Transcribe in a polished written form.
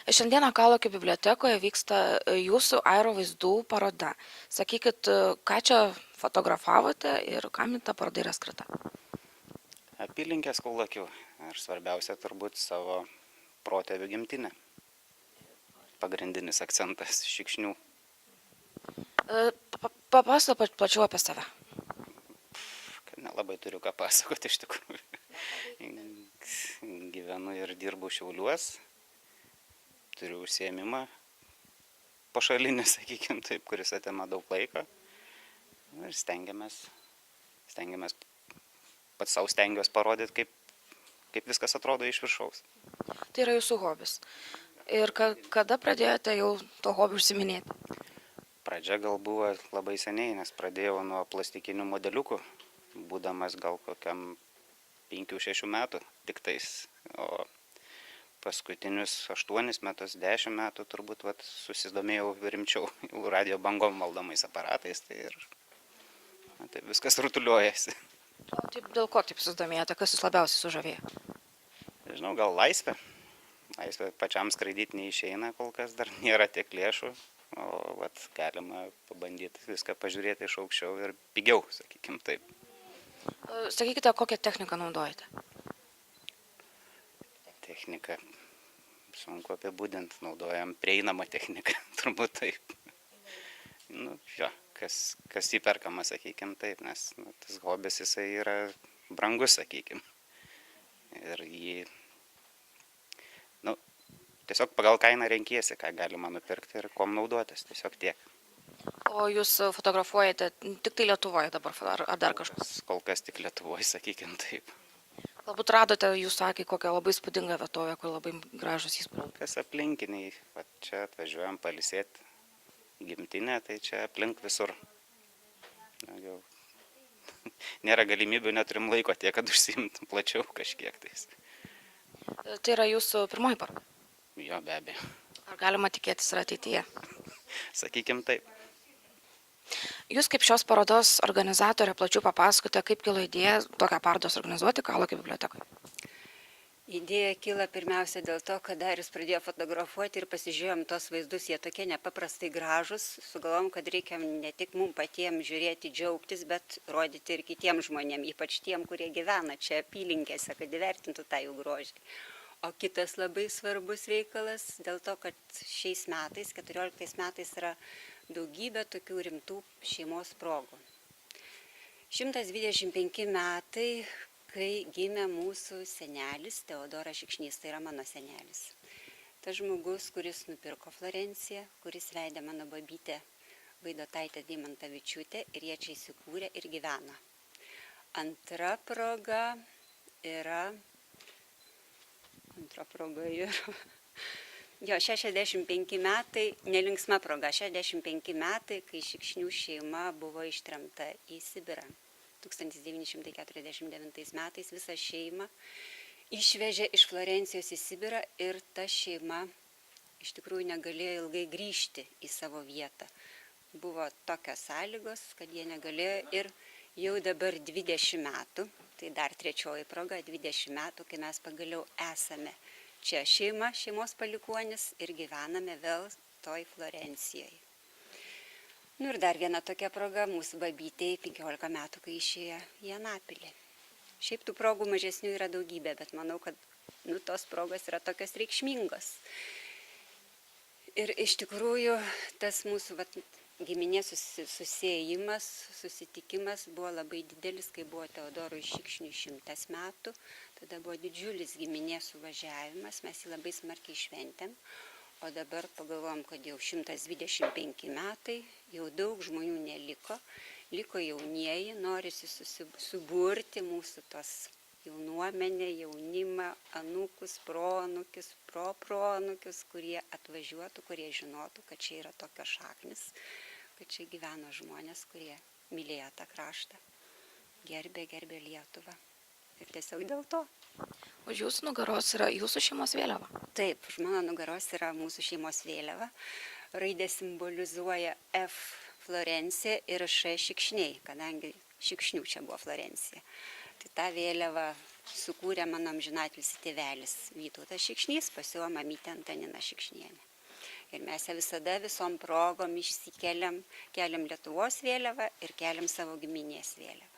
Šiandieną Kalokio bibliotekoje vyksta jūsų aerovaizdų paroda. Sakykit, ką čia fotografavote ir kam ta paroda yra skirta? Apylinkės Kulakių ir svarbiausia turbūt savo protėvių gimtinė. Pagrindinis akcentas Šikšnių. Papasakok plačiau apie save. Nelabai turiu ką pasakoti iš tikrųjų. Gyvenu ir dirbu Šiauliuos. Turiu užsiėmimą pašalinį, sakykime taip, kuris atima daug laiko. Ir stengiamės pats savo stengiuosi parodyti, kaip viskas atrodo iš viršaus. Tai yra jūsų hobis. Ir kada pradėjote jau to hobį užsiminėti? Pradžia gal buvo labai seniai, nes pradėjau nuo plastikinių modeliukų, būdamas gal kokiam 5-6 metų tiktais. O paskutinius 8 metus, 10 metų turbūt susidomėjau rimčiau radio bangom valdomais aparatais. Tai viskas rutuliuojasi. O taip, dėl ko taip susidomėjote? Kas jūs labiausiai sužavėjo? Nežinau, gal laisvė. Laisvė pačiam skraidyti neišeina, kol kas dar nėra tiek lėšų. O galima pabandyti viską pažiūrėti iš aukščiau ir pigiau, sakykime taip. Sakykite, kokią techniką naudojate? Technika, sunku apibūdinti, naudojam prieinamą techniką, turbūt taip. Kas įperkama, sakykime taip, nes tas hobis jisai yra brangus, sakykime. Ir jį tiesiog pagal kainą renkiesi, ką galima nupirkti ir kuom naudotis, tiesiog tiek. O jūs fotografuojate tik tai Lietuvoje dabar, ar dar kažkur? Kol kas tik Lietuvoje, sakykime taip. Galbūt radote, jūs sakė, kokią labai spūdingą vietovę, kur labai gražus įspūdžiai. Kas aplinkiniai, čia atvažiuojam pailsėti gimtinę, tai čia aplink visur. Nėra galimybių, neturim laiko tiek, kad užsiimtum plačiau kažkiek tais. Tai yra jūsų pirmoji paroda? Jo, be abejo. Ar galima tikėtis ir ateityje? Sakykime taip. Jūs kaip šios parodos organizatorė plačiau papasakote, kaip kilo idėja tokią parodą organizuoti Kalokio bibliotekoje? Idėja kilo pirmiausia dėl to, kad Darius pradėjo fotografuoti ir pasižiūrėjom tos vaizdus, jie tokie nepaprastai gražus. Sugalvom, kad reikia ne tik mums patiems žiūrėti, džiaugtis, bet rodyti ir kitiems žmonėms, ypač tiem, kurie gyvena čia apylinkėse, kad įvertintų tą jų grožį. O kitas labai svarbus reikalas dėl to, kad šiais metais, 14 metais, yra daugybė tokių rimtų šeimos progų. 125 metai, kai gimė mūsų senelis Teodoras Šikšnys, tai yra mano senelis. Tas žmogus, kuris nupirko Florenciją, kuris vedė mano babytę Vaidotaitę Dymantavičiūtę ir jie čia įsikūrė ir gyvena. Antra proga yra 65 metai, nelinksma proga, 65 metai, kai Šikšnių šeima buvo ištremta į Sibirą. 1949 metais visą šeimą išvežė iš Florencijos į Sibirą ir ta šeima iš tikrųjų negalėjo ilgai grįžti į savo vietą. Buvo tokios sąlygos, kad jie negalėjo ir jau dabar 20 metų, tai dar trečioji proga, 20 metų, kai mes pagaliau esame čia šeima, šeimos palikuonis ir gyvename vėl toj Florencijoje. Ir dar viena tokia proga, mūsų babytei 15 metų, kai išėjo į Anapilį. Šiaip tų progų mažesnių yra daugybė, bet manau, kad tos progos yra tokios reikšmingos. Ir iš tikrųjų tas mūsų giminės susiejimas, susitikimas buvo labai didelis, kai buvo Teodorui Šikšniui 100 metų. Tada buvo didžiulis giminės suvažiavimas, mes jį labai smarkiai šventėm. O dabar pagalvom, kad jau 125 metai, jau daug žmonių neliko. Liko jaunieji, norisi suburti mūsų tos jaunuomenę, jaunimą, anūkus, proanūkius, proproanūkius, kurie atvažiuotų, kurie žinotų, kad čia yra tokios šaknis, kad čia gyveno žmonės, kurie mylėjo tą kraštą, gerbė Lietuvą. Ir tiesiog dėl to. Už jūsų nugaros yra jūsų šeimos vėliava? Taip, už mano nugaros yra mūsų šeimos vėliava. Raidė simbolizuoja F Florencija ir Š Šikšniai, kadangi Šikšnių čia buvo Florencija. Tai tą vėliavą sukūrė mano amžinatilsį tėvelis Vytautas Šikšnys, pas jo mamytė Antanina Šikšnienė. Ir mes ją visada visom progom išsikeliam, keliam Lietuvos vėliavą ir keliam savo giminės vėliavą.